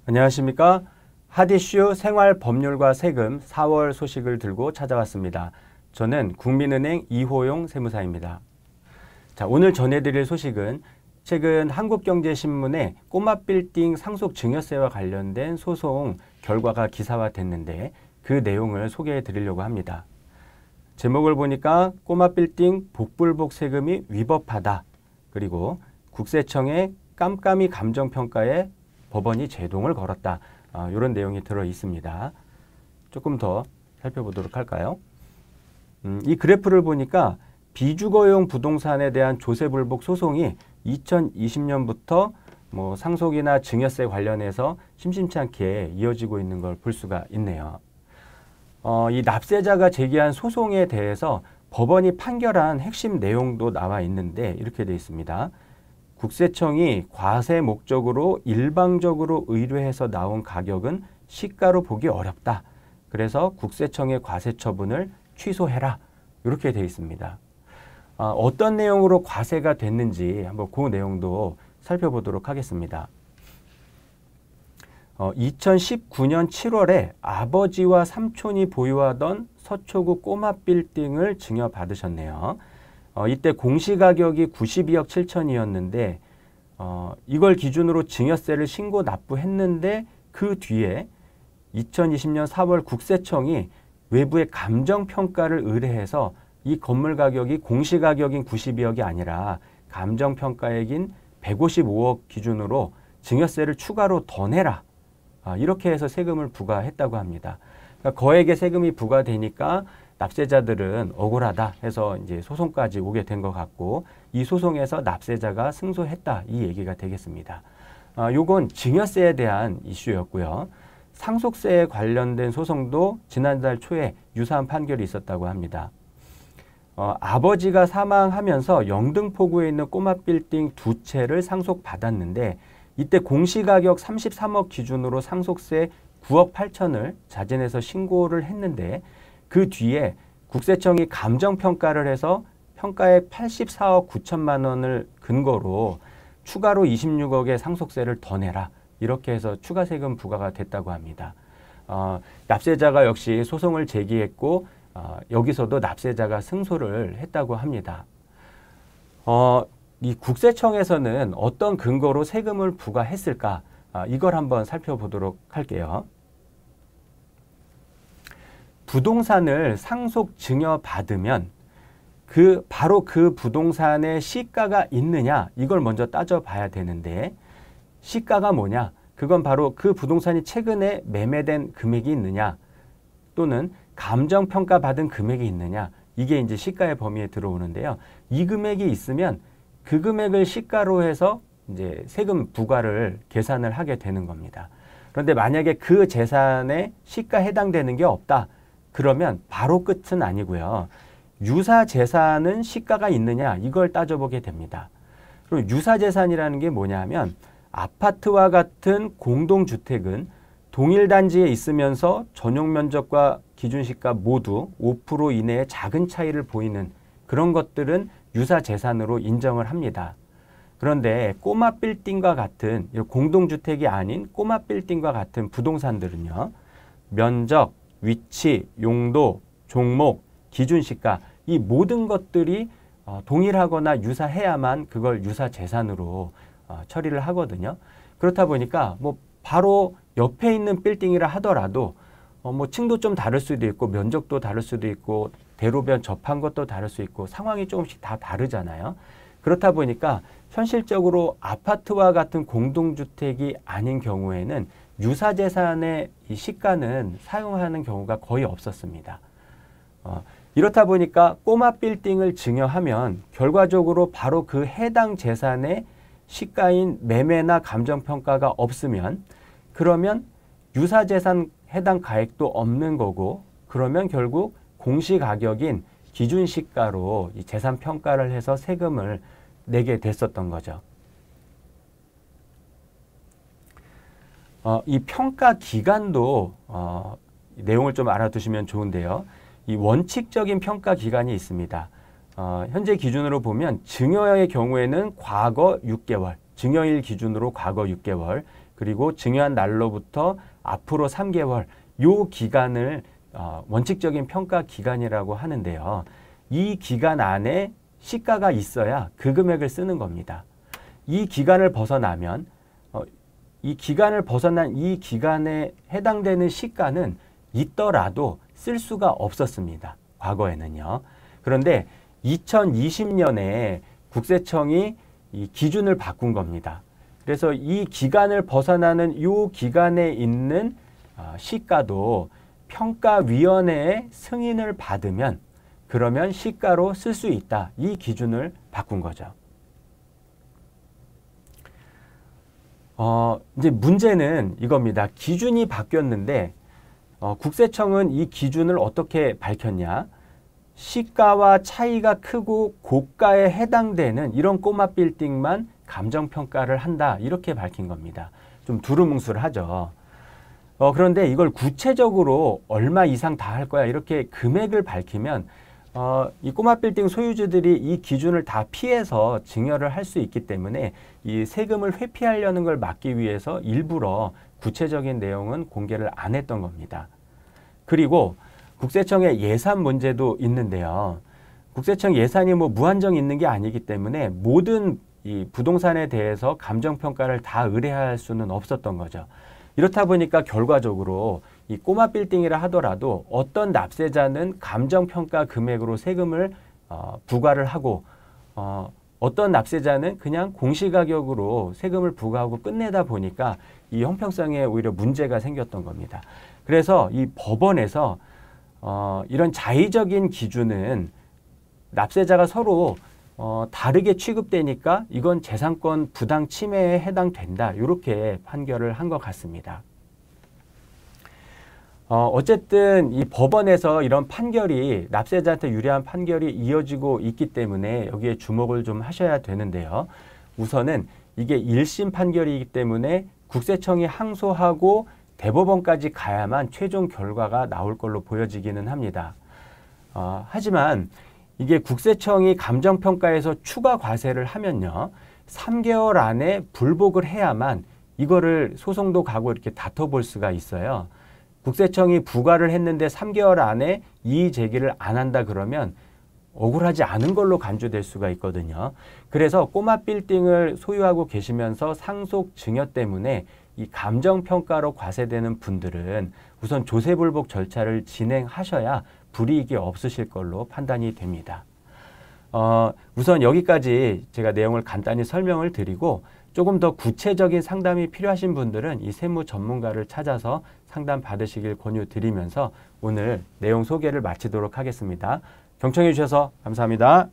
안녕하십니까. 핫이슈 생활법률과 세금 4월 소식을 들고 찾아왔습니다. 저는 국민은행 이호용 세무사입니다. 자, 오늘 전해드릴 소식은 최근 한국경제신문에 꼬마빌딩 상속 증여세와 관련된 소송 결과가 기사화됐는데 그 내용을 소개해 드리려고 합니다. 제목을 보니까 꼬마빌딩 복불복 세금이 위법하다. 그리고 국세청의 깜깜이 감정평가에 법원이 제동을 걸었다. 이런 내용이 들어 있습니다. 조금 더 살펴보도록 할까요? 이 그래프를 보니까 비주거용 부동산에 대한 조세불복 소송이 2020년부터 상속이나 증여세 관련해서 심심치 않게 이어지고 있는 걸 볼 수가 있네요. 이 납세자가 제기한 소송에 대해서 법원이 판결한 핵심 내용도 나와 있는데 이렇게 되어 있습니다. 국세청이 과세 목적으로 일방적으로 의뢰해서 나온 가격은 시가로 보기 어렵다. 그래서 국세청의 과세 처분을 취소해라. 이렇게 되어 있습니다. 어떤 내용으로 과세가 됐는지 한번 그 내용도 살펴보도록 하겠습니다. 2019년 7월에 아버지와 삼촌이 보유하던 서초구 꼬마빌딩을 증여받으셨네요. 이때 공시가격이 92억 7천이었는데 이걸 기준으로 증여세를 신고 납부했는데 그 뒤에 2020년 4월 국세청이 외부의 감정평가를 의뢰해서 이 건물 가격이 공시가격인 92억이 아니라 감정평가액인 155억 기준으로 증여세를 추가로 더 내라. 이렇게 해서 세금을 부과했다고 합니다. 그러니까 거액의 세금이 부과되니까 납세자들은 억울하다 해서 이제 소송까지 오게 된 것 같고 이 소송에서 납세자가 승소했다 이 얘기가 되겠습니다. 요건 증여세에 대한 이슈였고요. 상속세에 관련된 소송도 지난달 초에 유사한 판결이 있었다고 합니다. 아버지가 사망하면서 영등포구에 있는 꼬마빌딩 두 채를 상속받았는데 이때 공시가격 33억 기준으로 상속세 9억 8천을 자진해서 신고를 했는데 그 뒤에 국세청이 감정평가를 해서 평가액 84억 9천만 원을 근거로 추가로 26억의 상속세를 더 내라. 이렇게 해서 추가 세금 부과가 됐다고 합니다. 납세자가 역시 소송을 제기했고 여기서도 납세자가 승소를 했다고 합니다. 이 국세청에서는 어떤 근거로 세금을 부과했을까? 이걸 한번 살펴보도록 할게요. 부동산을 상속 증여받으면 바로 그 부동산의 시가가 있느냐 이걸 먼저 따져봐야 되는데 시가가 뭐냐? 그건 바로 그 부동산이 최근에 매매된 금액이 있느냐 또는 감정평가받은 금액이 있느냐 이게 이제 시가의 범위에 들어오는데요. 이 금액이 있으면 그 금액을 시가로 해서 이제 세금 부과를 계산을 하게 되는 겁니다. 그런데 만약에 그 재산에 시가 해당되는 게 없다. 그러면 바로 끝은 아니고요. 유사재산은 시가가 있느냐 이걸 따져보게 됩니다. 그리고 유사재산이라는 게 뭐냐면 아파트와 같은 공동주택은 동일 단지에 있으면서 전용 면적과 기준시가 모두 5% 이내의 작은 차이를 보이는 그런 것들은 유사재산으로 인정을 합니다. 그런데 꼬마빌딩과 같은 공동주택이 아닌 꼬마빌딩과 같은 부동산들은요. 면적, 위치, 용도, 종목, 기준시가 이 모든 것들이 동일하거나 유사해야만 그걸 유사재산으로 처리를 하거든요. 그렇다 보니까 바로 옆에 있는 빌딩이라 하더라도 층도 좀 다를 수도 있고 면적도 다를 수도 있고 대로변 접한 것도 다를 수 있고 상황이 조금씩 다 다르잖아요. 그렇다 보니까 현실적으로 아파트와 같은 공동주택이 아닌 경우에는 유사재산의 이 시가는 사용하는 경우가 거의 없었습니다. 이렇다 보니까 꼬마빌딩을 증여하면 결과적으로 바로 그 해당 재산의 시가인 매매나 감정평가가 없으면 그러면 유사재산 해당 가액도 없는 거고 그러면 결국 공시가격인 기준시가로 이 재산평가를 해서 세금을 내게 됐었던 거죠. 이 평가 기간도 내용을 좀 알아두시면 좋은데요. 이 원칙적인 평가 기간이 있습니다. 현재 기준으로 보면 증여의 경우에는 과거 6개월, 증여일 기준으로 과거 6개월, 그리고 증여한 날로부터 앞으로 3개월 요 기간을 원칙적인 평가 기간이라고 하는데요. 이 기간 안에 시가가 있어야 그 금액을 쓰는 겁니다. 이 기간을 벗어나면 이 기간을 벗어난 이 기간에 해당되는 시가는 있더라도 쓸 수가 없었습니다. 과거에는요. 그런데 2020년에 국세청이 이 기준을 바꾼 겁니다. 그래서 이 기간을 벗어나는 이 기간에 있는 시가도 평가위원회의 승인을 받으면 그러면 시가로 쓸 수 있다. 이 기준을 바꾼 거죠. 이제 문제는 이겁니다. 기준이 바뀌었는데 국세청은 이 기준을 어떻게 밝혔냐? 시가와 차이가 크고 고가에 해당되는 이런 꼬마 빌딩만 감정평가를 한다. 이렇게 밝힌 겁니다. 좀 두루뭉술하죠. 그런데 이걸 구체적으로 얼마 이상 다 할 거야. 이렇게 금액을 밝히면 이 꼬마 빌딩 소유주들이 이 기준을 다 피해서 증여를 할 수 있기 때문에 이 세금을 회피하려는 걸 막기 위해서 일부러 구체적인 내용은 공개를 안 했던 겁니다. 그리고 국세청의 예산 문제도 있는데요. 국세청 예산이 뭐 무한정 있는 게 아니기 때문에 모든 이 부동산에 대해서 감정평가를 다 의뢰할 수는 없었던 거죠. 이렇다 보니까 결과적으로 이 꼬마 빌딩이라 하더라도 어떤 납세자는 감정평가 금액으로 세금을 부과를 하고 어떤 납세자는 그냥 공시가격으로 세금을 부과하고 끝내다 보니까 이 형평성에 오히려 문제가 생겼던 겁니다. 그래서 이 법원에서 이런 자의적인 기준은 납세자가 서로 다르게 취급되니까 이건 재산권 부당 침해에 해당된다. 이렇게 판결을 한 것 같습니다. 어쨌든 이 법원에서 이런 판결이 납세자한테 유리한 판결이 이어지고 있기 때문에 여기에 주목을 좀 하셔야 되는데요. 우선은 이게 1심 판결이기 때문에 국세청이 항소하고 대법원까지 가야만 최종 결과가 나올 걸로 보여지기는 합니다. 하지만 이게 국세청이 감정평가에서 추가 과세를 하면요. 3개월 안에 불복을 해야만 이거를 소송도 가고 이렇게 다퉈볼 수가 있어요. 국세청이 부과를 했는데 3개월 안에 이의 제기를 안 한다 그러면 억울하지 않은 걸로 간주될 수가 있거든요. 그래서 꼬마 빌딩을 소유하고 계시면서 상속 증여 때문에 이 감정평가로 과세되는 분들은 우선 조세불복 절차를 진행하셔야 불이익이 없으실 걸로 판단이 됩니다. 우선 여기까지 제가 내용을 간단히 설명을 드리고 조금 더 구체적인 상담이 필요하신 분들은 이 세무 전문가를 찾아서 상담 받으시길 권유드리면서 오늘 내용 소개를 마치도록 하겠습니다. 경청해 주셔서 감사합니다.